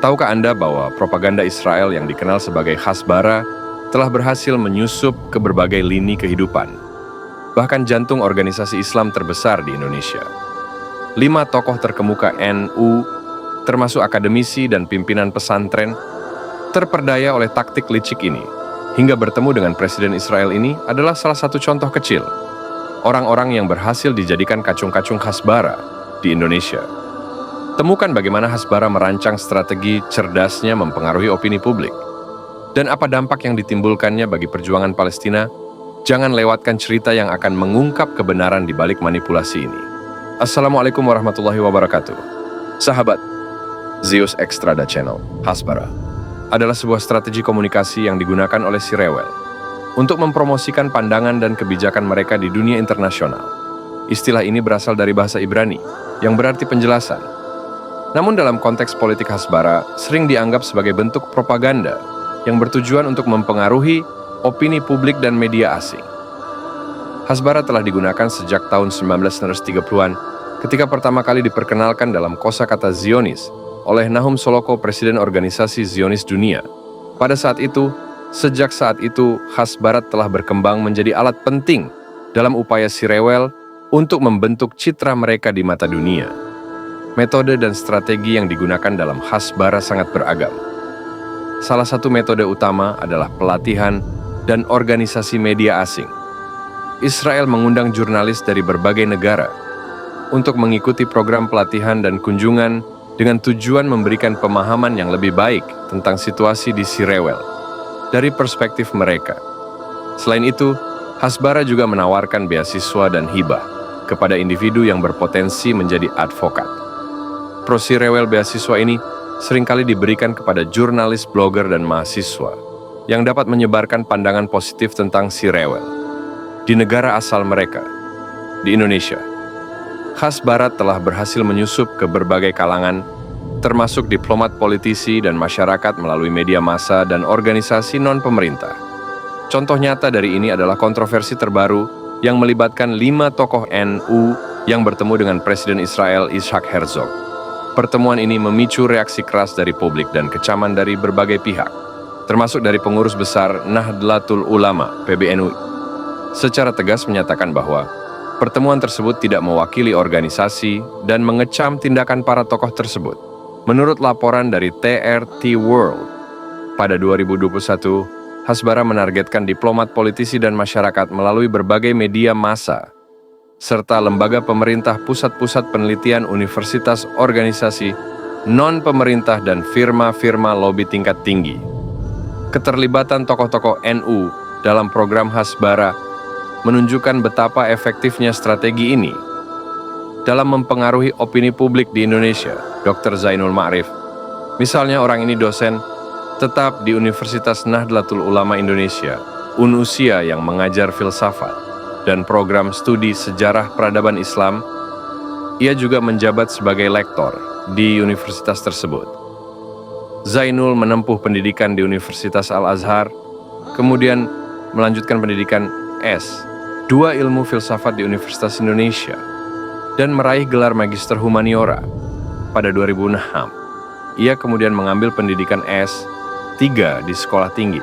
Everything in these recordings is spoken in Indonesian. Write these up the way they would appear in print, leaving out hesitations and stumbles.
Tahukah Anda bahwa propaganda Israel yang dikenal sebagai Hasbara telah berhasil menyusup ke berbagai lini kehidupan, bahkan jantung organisasi Islam terbesar di Indonesia? 5 tokoh terkemuka NU, termasuk akademisi dan pimpinan pesantren, terperdaya oleh taktik licik ini, hingga bertemu dengan Presiden Israel ini adalah salah satu contoh kecil orang-orang yang berhasil dijadikan kacung-kacung Hasbara di Indonesia. Temukan bagaimana Hasbara merancang strategi cerdasnya mempengaruhi opini publik, dan apa dampak yang ditimbulkannya bagi perjuangan Palestina. Jangan lewatkan cerita yang akan mengungkap kebenaran di balik manipulasi ini. Assalamualaikum warahmatullahi wabarakatuh. Sahabat, Zeus Extrada Channel, Hasbara adalah sebuah strategi komunikasi yang digunakan oleh si Rewel untuk mempromosikan pandangan dan kebijakan mereka di dunia internasional. Istilah ini berasal dari bahasa Ibrani, yang berarti penjelasan. Namun dalam konteks politik Hasbara, sering dianggap sebagai bentuk propaganda yang bertujuan untuk mempengaruhi opini publik dan media asing. Hasbara telah digunakan sejak tahun 1930-an ketika pertama kali diperkenalkan dalam kosakata Zionis oleh Nahum Soloko, Presiden Organisasi Zionis Dunia. Pada saat itu, sejak saat itu, Hasbara telah berkembang menjadi alat penting dalam upaya si Rewel untuk membentuk citra mereka di mata dunia. Metode dan strategi yang digunakan dalam Hasbara sangat beragam. Salah satu metode utama adalah pelatihan dan organisasi media asing. Israel mengundang jurnalis dari berbagai negara untuk mengikuti program pelatihan dan kunjungan dengan tujuan memberikan pemahaman yang lebih baik tentang situasi di si Rewel dari perspektif mereka. Selain itu, Hasbara juga menawarkan beasiswa dan hibah kepada individu yang berpotensi menjadi advokat. Pro si Rewel beasiswa ini seringkali diberikan kepada jurnalis, blogger, dan mahasiswa yang dapat menyebarkan pandangan positif tentang si Rewel di negara asal mereka, di Indonesia. Hasbara telah berhasil menyusup ke berbagai kalangan, termasuk diplomat, politisi, dan masyarakat melalui media massa dan organisasi non-pemerintah. Contoh nyata dari ini adalah kontroversi terbaru yang melibatkan 5 tokoh NU yang bertemu dengan Presiden Israel Ishak Herzog. Pertemuan ini memicu reaksi keras dari publik dan kecaman dari berbagai pihak, termasuk dari pengurus besar Nahdlatul Ulama (PBNU). Secara tegas menyatakan bahwa pertemuan tersebut tidak mewakili organisasi dan mengecam tindakan para tokoh tersebut. Menurut laporan dari TRT World, pada 2021, Hasbara menargetkan diplomat, politisi, dan masyarakat melalui berbagai media massa, serta lembaga pemerintah, pusat-pusat penelitian, universitas, organisasi, non-pemerintah, dan firma-firma lobi tingkat tinggi. Keterlibatan tokoh-tokoh NU dalam program Hasbara menunjukkan betapa efektifnya strategi ini dalam mempengaruhi opini publik di Indonesia. Dr. Zainul Ma'rif, misalnya, orang ini dosen tetap di Universitas Nahdlatul Ulama Indonesia, UNUSIA, yang mengajar filsafat dan program studi sejarah peradaban Islam. Ia juga menjabat sebagai lektor di universitas tersebut. Zainul menempuh pendidikan di Universitas Al-Azhar, kemudian melanjutkan pendidikan S2 Ilmu Filsafat di Universitas Indonesia, dan meraih gelar Magister Humaniora pada 2006. Ia kemudian mengambil pendidikan S3 di Sekolah Tinggi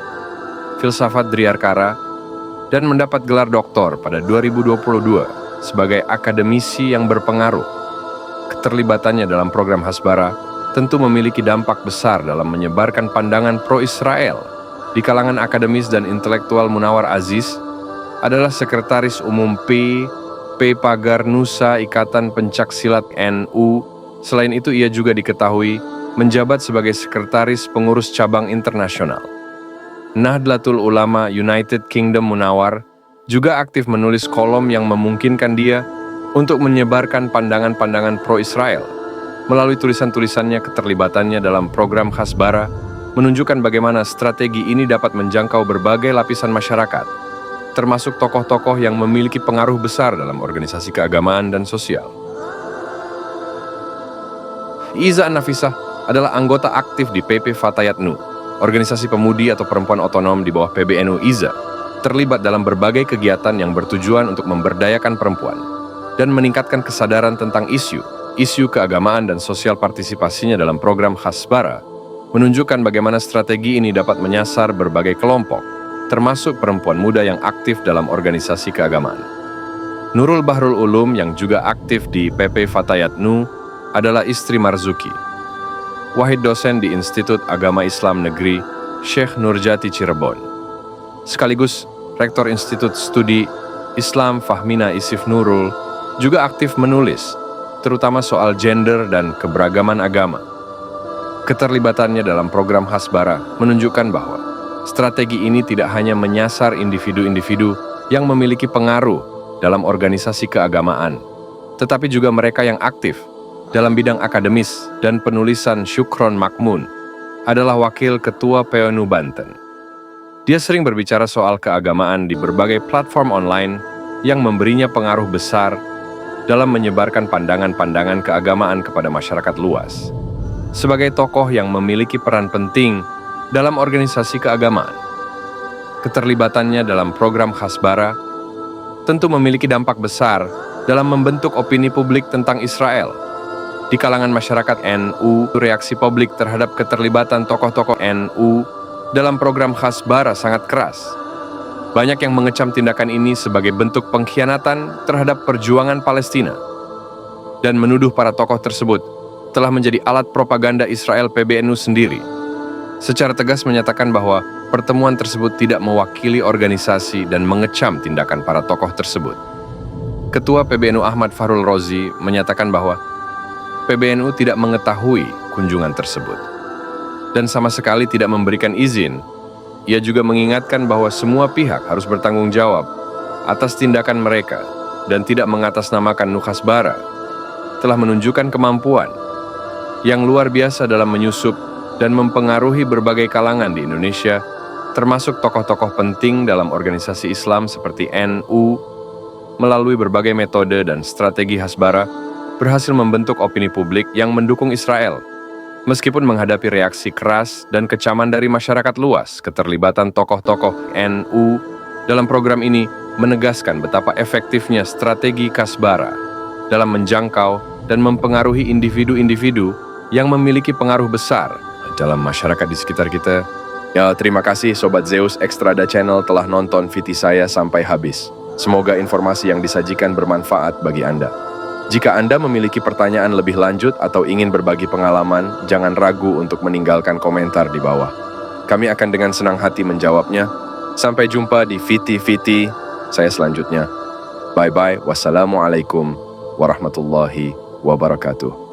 Filsafat Dryarkara dan mendapat gelar doktor pada 2022 sebagai akademisi yang berpengaruh. Keterlibatannya dalam program Hasbara tentu memiliki dampak besar dalam menyebarkan pandangan pro-Israel. Di kalangan akademis dan intelektual, Munawar Aziz adalah Sekretaris Umum P. Pagar Nusa Ikatan Pencaksilat NU. Selain itu, ia juga diketahui menjabat sebagai Sekretaris Pengurus Cabang Internasional Nahdlatul Ulama United Kingdom. Munawar juga aktif menulis kolom yang memungkinkan dia untuk menyebarkan pandangan-pandangan pro-Israel. Melalui tulisan-tulisannya, keterlibatannya dalam program Hasbara menunjukkan bagaimana strategi ini dapat menjangkau berbagai lapisan masyarakat, termasuk tokoh-tokoh yang memiliki pengaruh besar dalam organisasi keagamaan dan sosial. Iza Nafisah adalah anggota aktif di PP Fatayat Nu, organisasi pemudi atau perempuan otonom di bawah PBNU. Iza terlibat dalam berbagai kegiatan yang bertujuan untuk memberdayakan perempuan dan meningkatkan kesadaran tentang isu keagamaan dan sosial. Partisipasinya dalam program Hasbara menunjukkan bagaimana strategi ini dapat menyasar berbagai kelompok, termasuk perempuan muda yang aktif dalam organisasi keagamaan. Nurul Bahrul Ulum yang juga aktif di PP Fatayat Nu adalah istri Marzuki. Wahid dosen di Institut Agama Islam Negeri Syekh Nurjati Cirebon. Sekaligus Rektor Institut Studi Islam Fahmina Isif Nurul juga aktif menulis, terutama soal gender dan keberagaman agama. Keterlibatannya dalam program Hasbara menunjukkan bahwa strategi ini tidak hanya menyasar individu-individu yang memiliki pengaruh dalam organisasi keagamaan, tetapi juga mereka yang aktif dalam bidang akademis dan penulisan. Syukron Makmun adalah Wakil Ketua PNU Banten. Dia sering berbicara soal keagamaan di berbagai platform online yang memberinya pengaruh besar dalam menyebarkan pandangan-pandangan keagamaan kepada masyarakat luas. Sebagai tokoh yang memiliki peran penting dalam organisasi keagamaan, keterlibatannya dalam program Hasbara tentu memiliki dampak besar dalam membentuk opini publik tentang Israel. Di kalangan masyarakat NU, reaksi publik terhadap keterlibatan tokoh-tokoh NU dalam program Hasbara sangat keras. Banyak yang mengecam tindakan ini sebagai bentuk pengkhianatan terhadap perjuangan Palestina dan menuduh para tokoh tersebut telah menjadi alat propaganda Israel. PBNU sendiri secara tegas menyatakan bahwa pertemuan tersebut tidak mewakili organisasi dan mengecam tindakan para tokoh tersebut. Ketua PBNU Ahmad Fahrul Rozi menyatakan bahwa PBNU tidak mengetahui kunjungan tersebut dan sama sekali tidak memberikan izin. Ia juga mengingatkan bahwa semua pihak harus bertanggung jawab atas tindakan mereka dan tidak mengatasnamakan Hasbara telah menunjukkan kemampuan yang luar biasa dalam menyusup dan mempengaruhi berbagai kalangan di Indonesia, termasuk tokoh-tokoh penting dalam organisasi Islam seperti NU. Melalui berbagai metode dan strategi Hasbara, berhasil membentuk opini publik yang mendukung Israel. Meskipun menghadapi reaksi keras dan kecaman dari masyarakat luas, keterlibatan tokoh-tokoh NU dalam program ini menegaskan betapa efektifnya strategi Hasbara dalam menjangkau dan mempengaruhi individu-individu yang memiliki pengaruh besar dalam masyarakat di sekitar kita. Ya, terima kasih Sobat Zeus Extrada Channel telah nonton video saya sampai habis. Semoga informasi yang disajikan bermanfaat bagi Anda. Jika Anda memiliki pertanyaan lebih lanjut atau ingin berbagi pengalaman, jangan ragu untuk meninggalkan komentar di bawah. Kami akan dengan senang hati menjawabnya. Sampai jumpa di video saya selanjutnya. Bye-bye. Wassalamualaikum warahmatullahi wabarakatuh.